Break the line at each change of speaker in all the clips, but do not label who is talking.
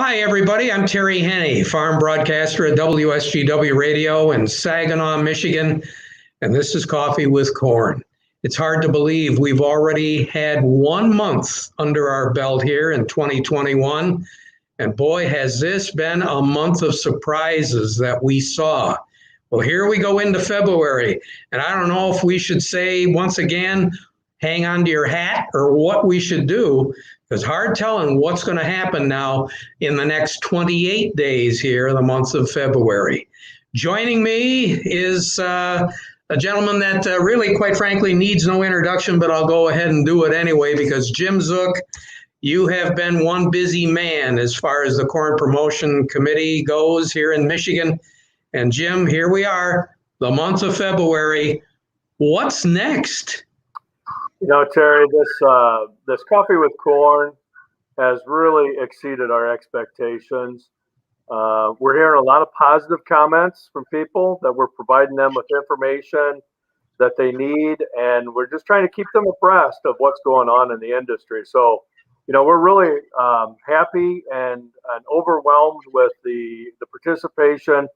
Hi, everybody. I'm Terry Henney, farm broadcaster at WSGW Radio in Saginaw, Michigan, and this is Coffee with Corn. It's hard to believe we've already had 1 month under our belt here in 2021, and boy, has this been a month of surprises that we saw. Well, here we go into February, and I don't know if we should say once again, hang on to your hat or what we should do. It's hard telling what's going to happen now in the next 28 days here, the month of February. Joining me is a gentleman that really, quite frankly, needs no introduction, but I'll go ahead and do it anyway because Jim Zook, you have been one busy man as far as the Corn Promotion Committee goes here in Michigan. And Jim, here we are, the month of February. What's next?
You know, Terry, this Coffee with Corn has really exceeded our expectations. We're hearing a lot of positive comments from people that we're providing them with information that they need, and we're just trying to keep them abreast of what's going on in the industry. So, you know, we're really happy and overwhelmed with the participation,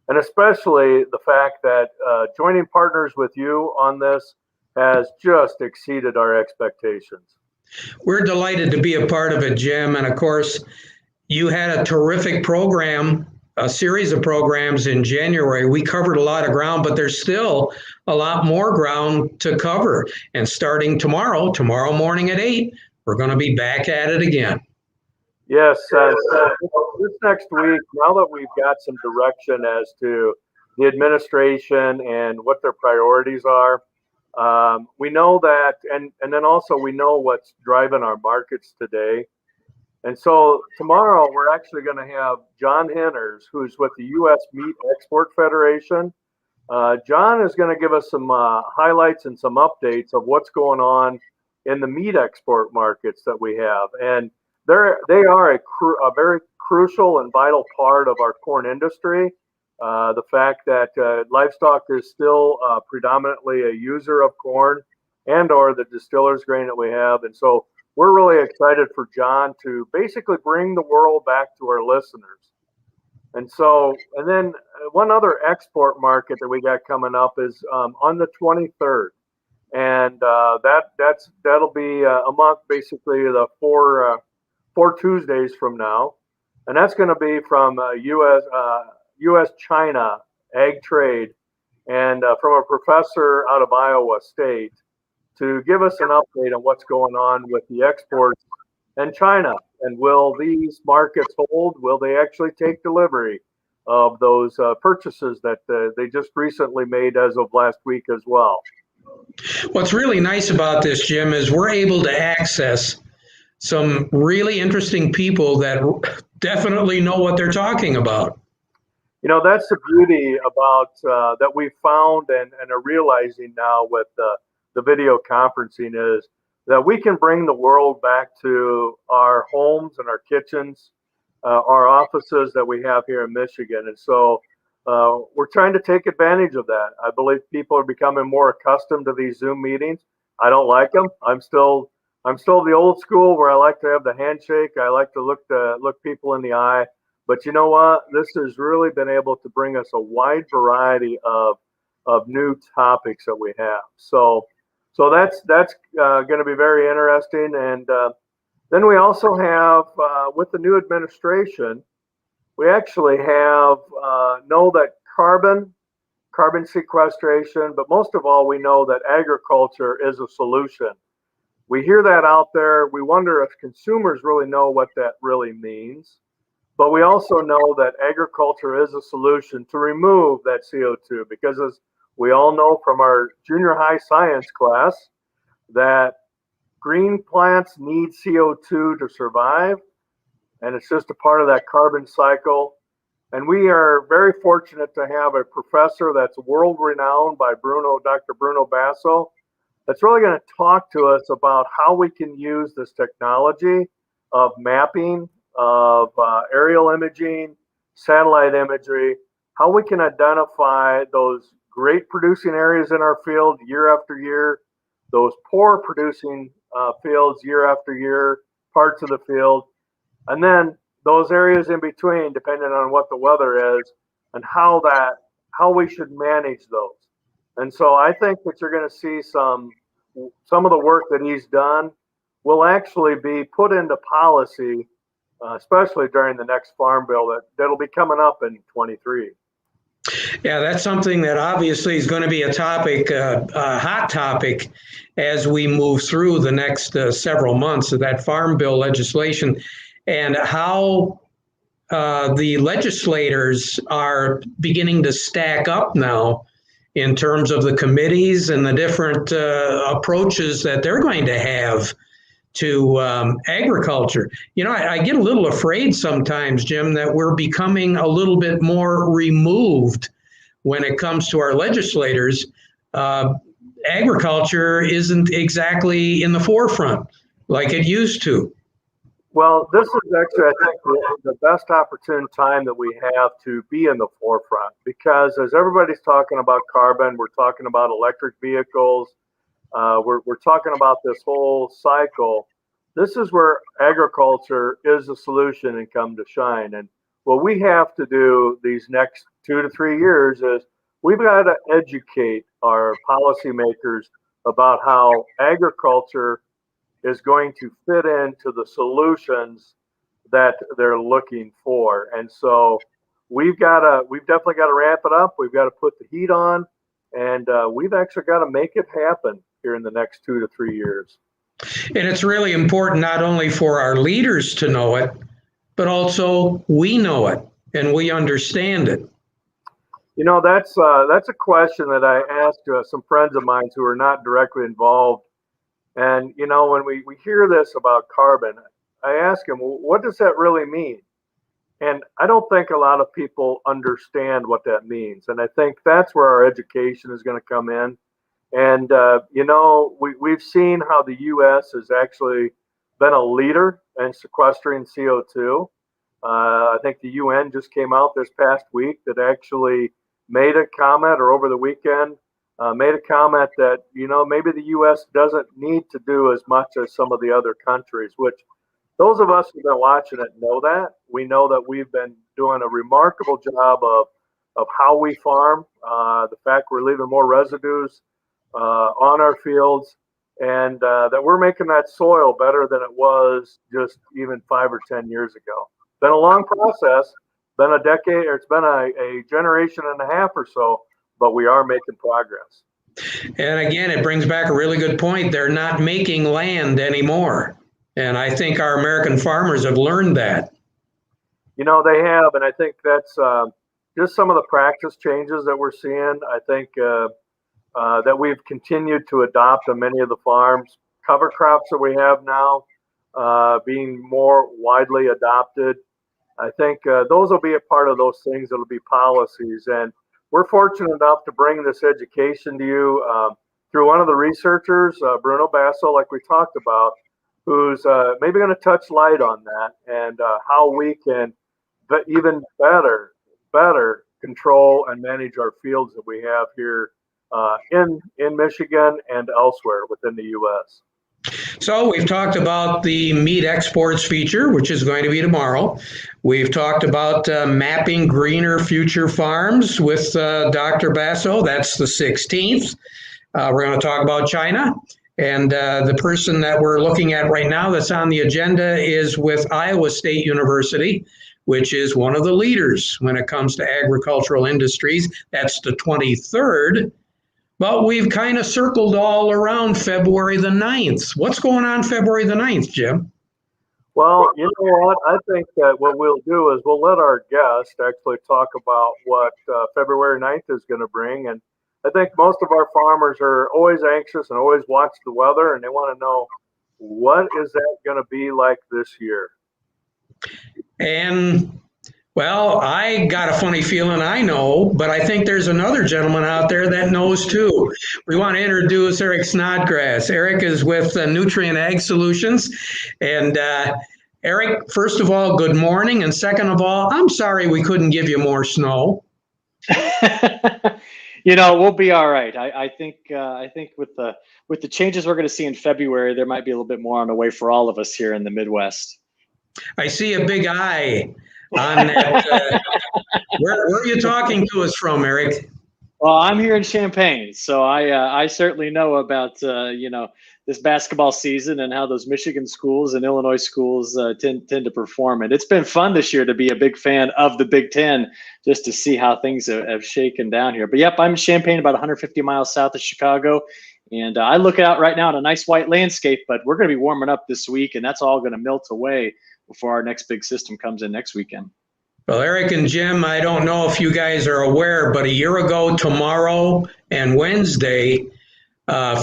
and especially the fact that joining partners with you on this has just exceeded our expectations.
We're delighted to be a part of it, Jim. And of course, you had a terrific program, a series of programs in January. We covered a lot of ground, but there's still a lot more ground to cover. And starting tomorrow morning at 8, we're going to be back at it again.
Yes. This next week, now that we've got some direction as to the administration and what their priorities are, we know that, and then also we know what's driving our markets today. And so tomorrow we're actually going to have John Henners, who's with the U.S. Meat Export Federation. John is going to give us some highlights and some updates of what's going on in the meat export markets that we have. And they are a very crucial and vital part of our corn industry. The fact that livestock is still predominantly a user of corn and or the distiller's grain that we have. And so we're really excited for John to basically bring the world back to our listeners. And then one other export market that we got coming up is on the 23rd. And that'll be a month, basically the four Tuesdays from now. And that's going to be from U.S.-China ag trade, and from a professor out of Iowa State to give us an update on what's going on with the exports and China. And will these markets hold? Will they actually take delivery of those purchases that they just recently made as of last week as well?
What's really nice about this, Jim, is we're able to access some really interesting people that definitely know what they're talking about.
You know, that's the beauty about that we found and are realizing now with the video conferencing is that we can bring the world back to our homes and our kitchens, our offices that we have here in Michigan. And so we're trying to take advantage of that. I believe people are becoming more accustomed to these Zoom meetings. I don't like them. I'm still the old school where I like to have the handshake. I like to look people in the eye. But you know what? This has really been able to bring us a wide variety of new topics that we have. So that's going to be very interesting. And then we also have with the new administration, we actually have know that carbon sequestration, but most of all, we know that agriculture is a solution. We hear that out there. We wonder if consumers really know what that really means. But we also know that agriculture is a solution to remove that CO2 because, as we all know from our junior high science class, that green plants need CO2 to survive, and it's just a part of that carbon cycle. And we are very fortunate to have a professor that's world-renowned by Dr. Bruno Basso, that's really going to talk to us about how we can use this technology of mapping, of aerial imaging, satellite imagery, how we can identify those great producing areas in our field year after year, those poor producing fields year after year, parts of the field, and then those areas in between, depending on what the weather is and how we should manage those. And so I think that you're going to see some of the work that he's done will actually be put into policy, especially during the next farm bill that'll be coming up in 23.
Yeah, that's something that obviously is going to be a topic, a hot topic, as we move through the next several months of that farm bill legislation, and how the legislators are beginning to stack up now in terms of the committees and the different approaches that they're going to have to agriculture. You know, I get a little afraid sometimes, Jim, that we're becoming a little bit more removed when it comes to our legislators. Agriculture isn't exactly in the forefront like it used to.
Well, this is actually, I think, the best opportune time that we have to be in the forefront, because as everybody's talking about carbon, we're talking about electric vehicles, we're talking about this whole cycle. This is where agriculture is the solution and come to shine. And what we have to do these next 2 to 3 years is we've got to educate our policymakers about how agriculture is going to fit into the solutions that they're looking for. And so we've definitely got to ramp it up. We've got to put the heat on, and we've actually got to make it happen here in the next 2 to 3 years.
And it's really important not only for our leaders to know it, but also we know it and we understand it.
You know, that's a question that I asked some friends of mine who are not directly involved. And, you know, when we hear this about carbon, I ask them, well, what does that really mean? And I don't think a lot of people understand what that means. And I think that's where our education is going to come in. And, you know, we've seen how the U.S. has actually been a leader in sequestering CO2. I think the UN just came out this past week that actually made a comment, or over the weekend, made a comment that, you know, maybe the U.S. doesn't need to do as much as some of the other countries, which those of us who've been watching it know that. We know that we've been doing a remarkable job of how we farm, the fact we're leaving more residues on our fields, and that we're making that soil better than it was just even 5 or 10 years ago. Been a long process, been a decade, or it's been a generation and a half or so, but we are making progress.
And again, it brings back a really good point. They're not making land anymore. And I think our American farmers have learned that.
You know, they have, and I think that's just some of the practice changes that we're seeing. I think that we've continued to adopt on many of the farms. Cover crops that we have now being more widely adopted. I think those will be a part of those things that'll be policies. And we're fortunate enough to bring this education to you through one of the researchers, Bruno Basso, like we talked about, who's maybe going to touch light on that and how we can even better control and manage our fields that we have here in Michigan and elsewhere within the U.S.
So we've talked about the meat exports feature, which is going to be tomorrow. We've talked about mapping greener future farms with Dr. Basso. That's the 16th. We're going to talk about China. And the person that we're looking at right now that's on the agenda is with Iowa State University, which is one of the leaders when it comes to agricultural industries. That's the 23rd. But we've kind of circled all around February the 9th. What's going on February the 9th, Jim?
Well, you know what? I think that what we'll do is we'll let our guest actually talk about what February 9th is going to bring. And I think most of our farmers are always anxious and always watch the weather, and they want to know, what is that going to be like this year?
And well, I got a funny feeling I know, but I think there's another gentleman out there that knows too. We want to introduce Eric Snodgrass. Eric is with Nutrient Ag Solutions. And Eric, first of all, good morning. And second of all, I'm sorry we couldn't give you more snow.
You know, we'll be all right. I think with the changes we're going to see in February, there might be a little bit more on the way for all of us here in the Midwest.
I see a big eye on that. Where are you talking to us from, Eric?
Well, I'm here in Champaign, so I certainly know about this basketball season and how those Michigan schools and Illinois schools tend to perform. And it's been fun this year to be a big fan of the Big Ten, just to see how things have shaken down here. But yep, I'm in Champaign, about 150 miles south of Chicago, and I look out right now at a nice white landscape. But we're going to be warming up this week, and that's all going to melt away before our next big system comes in next weekend.
Well, Eric and Jim, I don't know if you guys are aware, but a year ago tomorrow and Wednesday,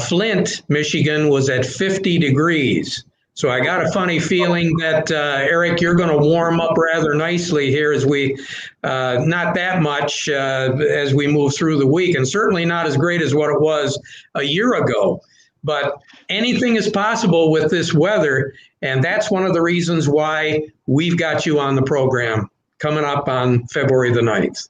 Flint, Michigan was at 50 degrees. So I got a funny feeling that, Eric, you're going to warm up rather nicely here as we, not that much as we move through the week, and certainly not as great as what it was a year ago. But anything is possible with this weather, and that's one of the reasons why we've got you on the program coming up on February the 9th.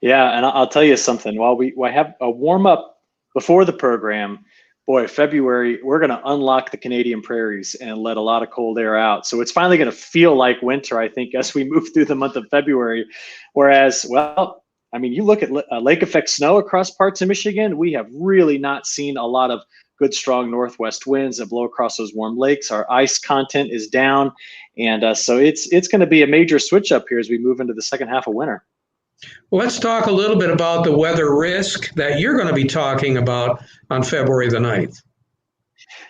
Yeah, and I'll tell you something. While we have a warm up before the program, boy, February, we're going to unlock the Canadian prairies and let a lot of cold air out. So it's finally going to feel like winter, I think, as we move through the month of February. Whereas, well, I mean, you look at lake effect snow across parts of Michigan, we have really not seen a lot of good, strong northwest winds that blow across those warm lakes. Our ice content is down. And so it's going to be a major switch up here as we move into the second half of winter.
Well, let's talk a little bit about the weather risk that you're going to be talking about on February the 9th.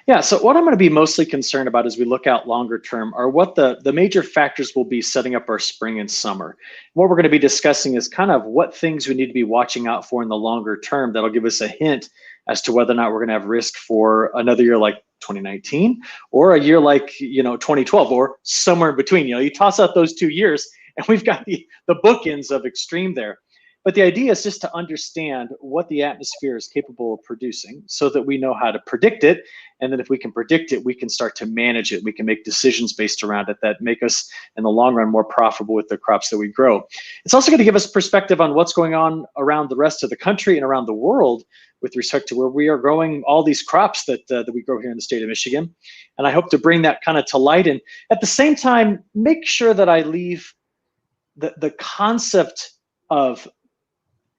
Yeah, so what I'm going to be mostly concerned about as we look out longer term are what the major factors will be setting up our spring and summer. What we're going to be discussing is kind of what things we need to be watching out for in the longer term that'll give us a hint as to whether or not we're going to have risk for another year like 2019 or a year like 2012 or somewhere in between. You toss out those 2 years and we've got the bookends of extreme there. But the idea is just to understand what the atmosphere is capable of producing so that we know how to predict it. And then if we can predict it, we can start to manage it. We can make decisions based around it that make us, in the long run, more profitable with the crops that we grow. It's also going to give us perspective on what's going on around the rest of the country and around the world with respect to where we are growing all these crops that we grow here in the state of Michigan. And I hope to bring that kind of to light. And at the same time, make sure that I leave the concept of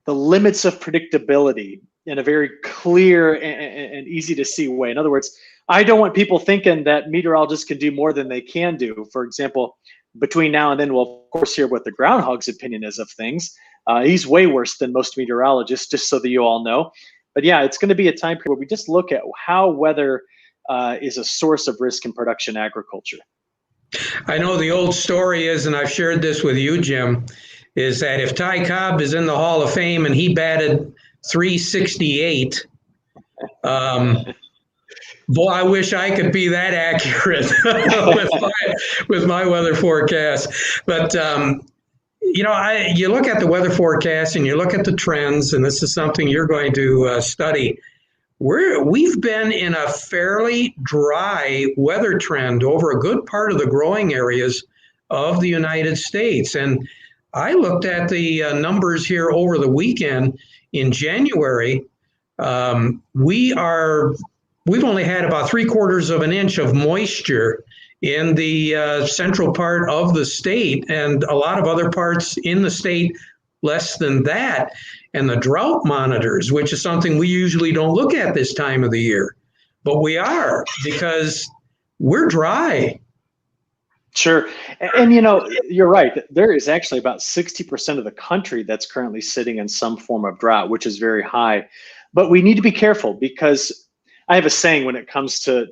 the limits of predictability in a very clear and easy to see way. In other words, I don't want people thinking that meteorologists can do more than they can do. For example, between now and then, we'll of course hear what the groundhog's opinion is of things. He's way worse than most meteorologists, just so that you all know. But yeah, it's going to be a time period where we just look at how weather is a source of risk in production agriculture.
I know the old story is, and I've shared this with you, Jim, is that if Ty Cobb is in the Hall of Fame and he batted .368, boy, I wish I could be that accurate with my weather forecast. But you look at the weather forecast and you look at the trends, and this is something you're going to study. We've been in a fairly dry weather trend over a good part of the growing areas of the United States. And I looked at the numbers here over the weekend. In January, we've only had about 3/4 of an inch of moisture in the central part of the state, and a lot of other parts in the state less than that. And the drought monitors, which is something we usually don't look at this time of the year, but we are because we're dry.
Sure. And you're right. There is actually about 60% of the country that's currently sitting in some form of drought, which is very high. But we need to be careful because I have a saying when it comes to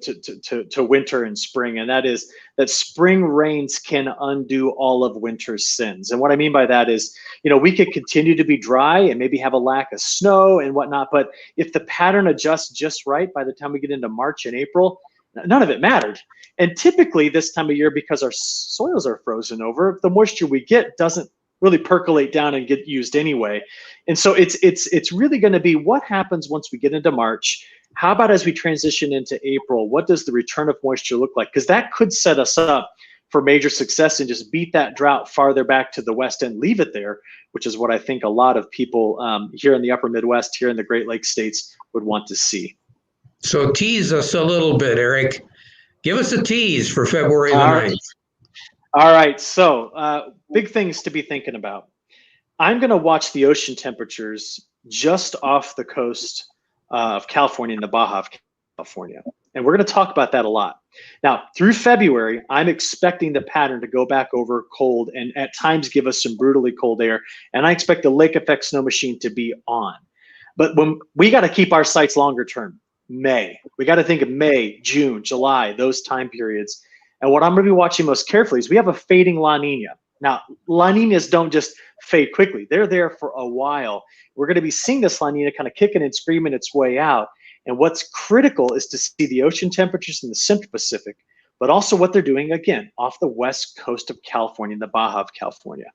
winter and spring, and that is that spring rains can undo all of winter's sins. And what I mean by that is, we could continue to be dry and maybe have a lack of snow and whatnot, but if the pattern adjusts just right by the time we get into March and April, none of it mattered. And typically this time of year, because our soils are frozen over, the moisture we get doesn't really percolate down and get used anyway. And so it's really going to be what happens once we get into March. How about as we transition into April, what does the return of moisture look like? Because that could set us up for major success and just beat that drought farther back to the west and leave it there, which is what I think a lot of people here in the upper Midwest, here in the Great Lakes states would want to see.
So tease us a little bit, Eric. Give us a tease for February the 9th.
All right, so big things to be thinking about. I'm going to watch the ocean temperatures just off the coast of California, in the Baja of California. And we're going to talk about that a lot. Now, through February, I'm expecting the pattern to go back over cold and at times give us some brutally cold air. And I expect the lake effect snow machine to be on. But when we got to keep our sights longer term, May. We got to think of May, June, July, those time periods. And what I'm going to be watching most carefully is we have a fading La Nina. Now, La Ninas don't just fade quickly. They're there for a while. We're going to be seeing this La Nina kind of kicking and screaming its way out. And what's critical is to see the ocean temperatures in the Central Pacific, but also what they're doing, again, off the west coast of California, the Baja of California.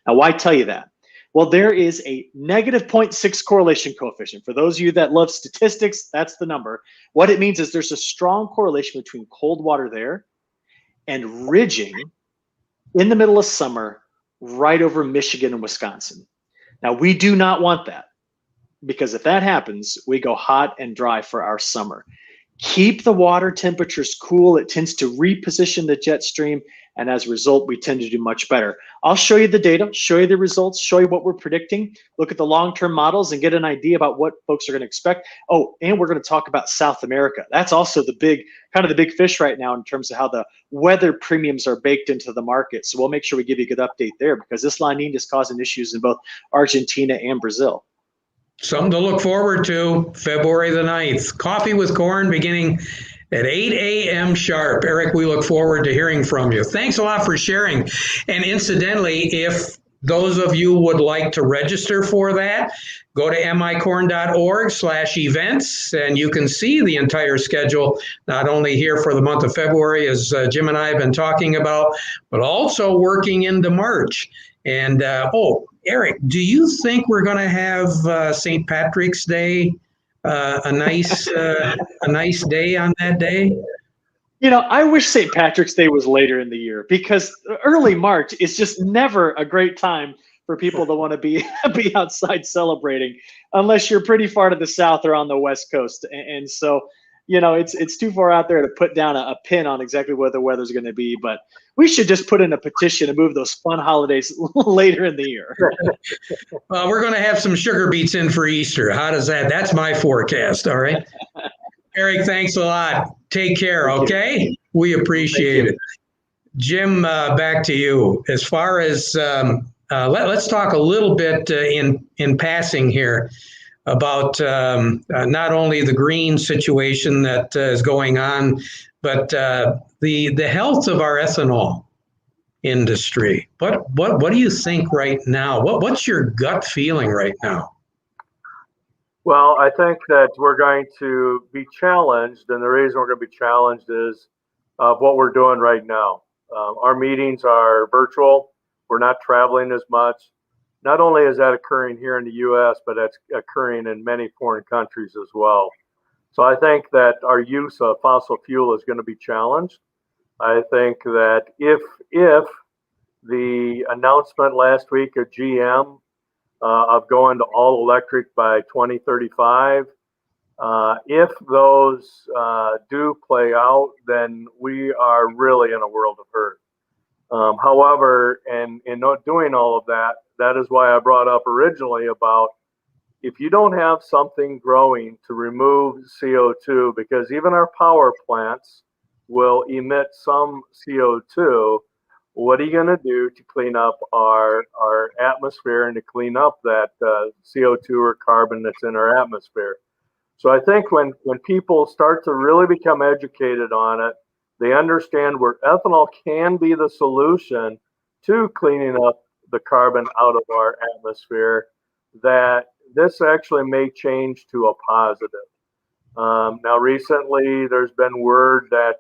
Now, why tell you that? Well, there is a negative 0.6 correlation coefficient. For those of you that love statistics, that's the number. What it means is there's a strong correlation between cold water there and ridging in the middle of summer right over Michigan and Wisconsin. Now, we do not want that, because if that happens, we go hot and dry for our summer. Keep the water temperatures cool. It tends to reposition the jet stream, and as a result, we tend to do much better. I'll show you the data, show you the results, show you what we're predicting, look at the long-term models and get an idea about what folks are going to expect. Oh, and we're going to talk about South America. That's also the big, kind of the big fish right now in terms of how the weather premiums are baked into the market. So we'll make sure we give you a good update there, because this La Nina is causing issues in both Argentina and Brazil.
Something to look forward to, February the 9th. Coffee with Corn beginning at 8 a.m. sharp. Eric, we look forward to hearing from you. Thanks a lot for sharing. And incidentally, if those of you would like to register for that, go to micorn.org/events, and you can see the entire schedule, not only here for the month of February, as Jim and I have been talking about, but also working into March. And, Eric, do you think we're going to have St. Patrick's Day, a nice day on that day?
You know, I wish St. Patrick's Day was later in the year, because early March is just never a great time for people to want to be outside celebrating, unless you're pretty far to the south or on the west coast. And so, you know, it's too far out there to put down a pin on exactly what the weather's going to be. But we should just put in a petition to move those fun holidays later in the year.
Well, we're going to have some sugar beets in for Easter. How does that? That's my forecast. All right. Eric, thanks a lot. Take care. Okay. We appreciate it. Jim, back to you. As far as let's talk a little bit in passing here about not only the green situation that is going on, but the health of our ethanol industry. What do you think right now? What's your gut feeling right now?
Well, I think that we're going to be challenged, and the reason we're going to be challenged is what we're doing right now. Our meetings are virtual. We're not traveling as much. Not only is that occurring here in the U.S., but that's occurring in many foreign countries as well. So I think that our use of fossil fuel is going to be challenged. I think that if the announcement last week of GM of going to all electric by 2035, if those do play out, then we are really in a world of hurt. However, in not doing all of that, that is why I brought up originally about if you don't have something growing to remove CO2, because even our power plants will emit some CO2, what are you going to do to clean up our atmosphere and to clean up that CO2 or carbon that's in our atmosphere? So I think when people start to really become educated on it, they understand where ethanol can be the solution to cleaning up the carbon out of our atmosphere, that this actually may change to a positive. Now, recently, there's been word that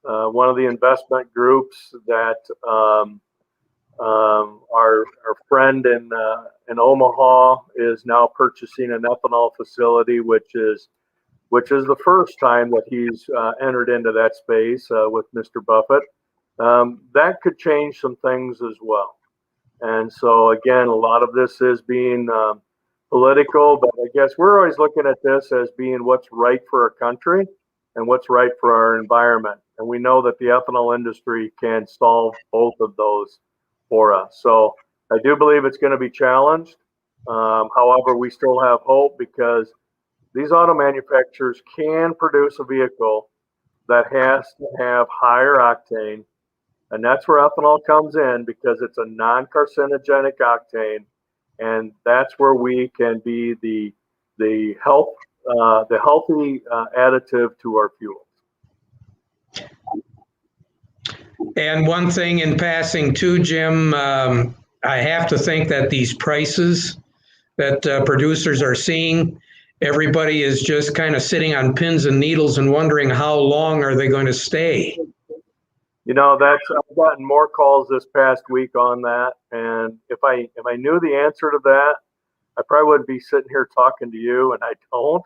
one of the investment groups that our friend in Omaha is now purchasing an ethanol facility, which is the first time that he's entered into that space with Mr. Buffett. That could change some things as well. And so, again, a lot of this is being political, but I guess we're always looking at this as being what's right for our country. and what's right for our environment. And we know that the ethanol industry can solve both of those for us. So I do believe it's going to be challenged. However, we still have hope because these auto manufacturers can produce a vehicle that has to have higher octane. And that's where ethanol comes in because it's a non-carcinogenic octane. And that's where we can be the healthy additive to our fuels.
And one thing in passing too, Jim, I have to think that these prices that producers are seeing, everybody is just kind of sitting on pins and needles and wondering how long are they going to stay.
You know, I've gotten more calls this past week on that, and if I knew the answer to that, I probably wouldn't be sitting here talking to you, and I don't.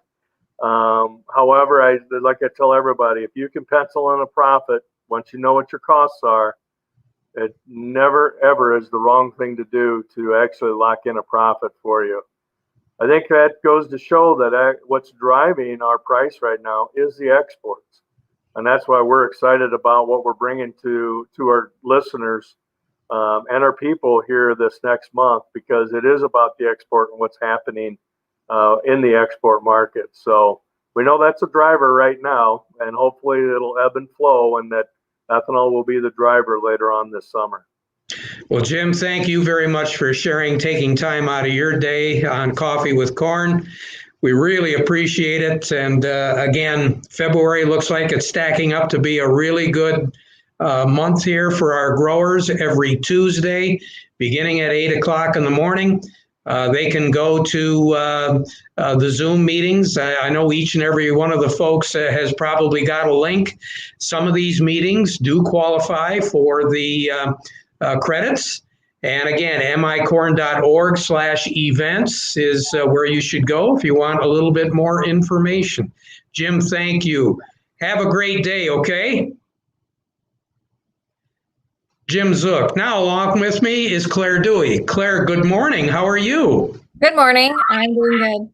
However, like I tell everybody, if you can pencil in a profit once you know what your costs are, it never ever is the wrong thing to do to actually lock in a profit for you. I think that goes to show that what's driving our price right now is the exports. And that's why we're excited about what we're bringing to our listeners and our people here this next month, because it is about the export and what's happening in the export market. So we know that's a driver right now, and hopefully it'll ebb and flow, and that ethanol will be the driver later on this summer.
Well, Jim, thank you very much for taking time out of your day on Coffee with Corn. We really appreciate it. And again, February looks like it's stacking up to be a really good month here for our growers. Every Tuesday, beginning at 8 o'clock in the morning, they can go to the Zoom meetings. I know each and every one of the folks has probably got a link. Some of these meetings do qualify for the credits. And again, micorn.org/events is where you should go if you want a little bit more information. Jim, thank you. Have a great day, okay? Jim Zook. Now along with me is Claire Dewey. Claire, good morning. How are you?
Good morning. I'm doing good.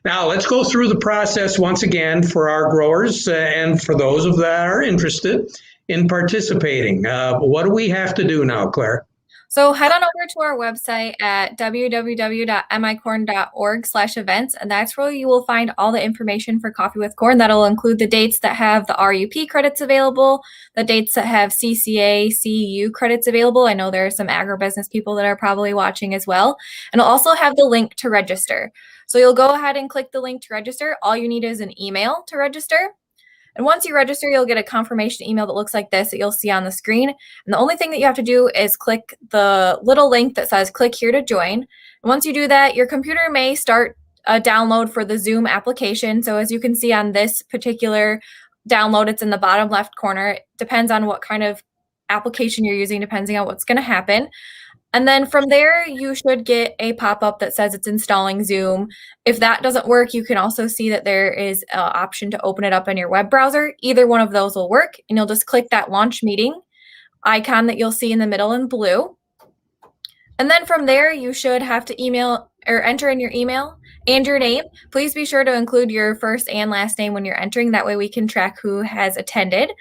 Now let's go through the process once again for our growers and for those of that are interested in participating. What do we have to do now, Claire?
So head on over to our website at www.micorn.org/events, and that's where you will find all the information for Coffee with Corn. That'll include the dates that have the RUP credits available, the dates that have CCA, CEU credits available. I know there are some agribusiness people that are probably watching as well. And it'll also have the link to register. So you'll go ahead and click the link to register. All you need is an email to register. And once you register, you'll get a confirmation email that looks like this that you'll see on the screen. And the only thing that you have to do is click the little link that says click here to join. And once you do that, your computer may start a download for the Zoom application. So as you can see on this particular download, it's in the bottom left corner. It depends on what kind of application you're using, depending on what's going to happen. And then from there, you should get a pop-up that says it's installing Zoom. If that doesn't work, you can also see that there is an option to open it up in your web browser. Either one of those will work, and you'll just click that launch meeting icon that you'll see in the middle in blue. And then from there, you should have to email or enter in your email and your name. Please be sure to include your first and last name when you're entering. That way we can track who has attended.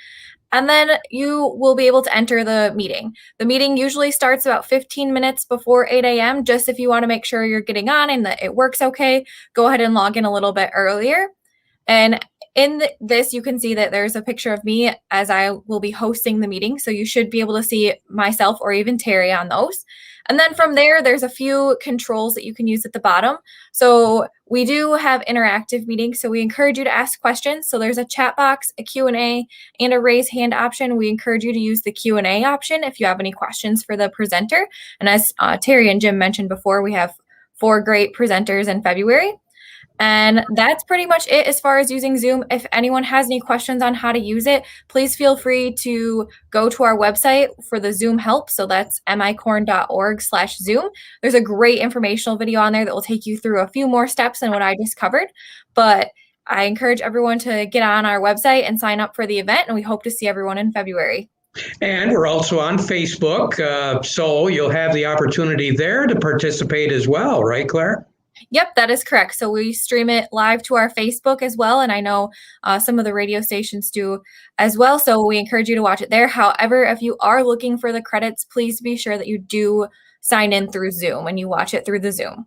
And then you will be able to enter the meeting. The meeting usually starts about 15 minutes before 8 a.m. Just if you want to make sure you're getting on and that it works okay, go ahead and log in a little bit earlier. And in this, you can see that there's a picture of me as I will be hosting the meeting. So you should be able to see myself or even Terry on those. And then from there, there's a few controls that you can use at the bottom. So we do have interactive meetings, so we encourage you to ask questions. So there's a chat box, a Q&A, and a raise hand option. We encourage you to use the Q&A option if you have any questions for the presenter. And as Terry and Jim mentioned before, we have 4 great presenters in February. And that's pretty much it as far as using Zoom. If anyone has any questions on how to use it, please feel free to go to our website for the Zoom help. So that's micorn.org/Zoom. There's a great informational video on there that will take you through a few more steps than what I just covered. But I encourage everyone to get on our website and sign up for the event. And we hope to see everyone in February.
And we're also on Facebook. So you'll have the opportunity there to participate as well, right, Claire?
Yep, that is correct. So we stream it live to our Facebook as well. And I know some of the radio stations do as well. So we encourage you to watch it there. However, if you are looking for the credits, please be sure that you do sign in through Zoom and you watch it through the Zoom.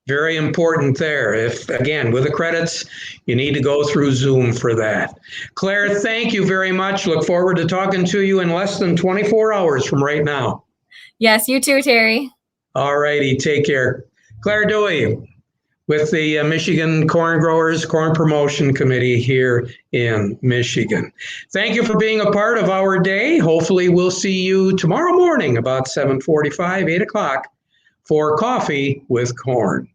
Very important there. If, again, with the credits, you need to go through Zoom for that. Claire, thank you very much. Look forward to talking to you in less than 24 hours from right now.
Yes, you too, Terry.
All righty. Take care. Claire Dewey with the Michigan Corn Growers Corn Promotion Committee here in Michigan. Thank you for being a part of our day. Hopefully we'll see you tomorrow morning about 7:45, 8 o'clock for Coffee with Corn.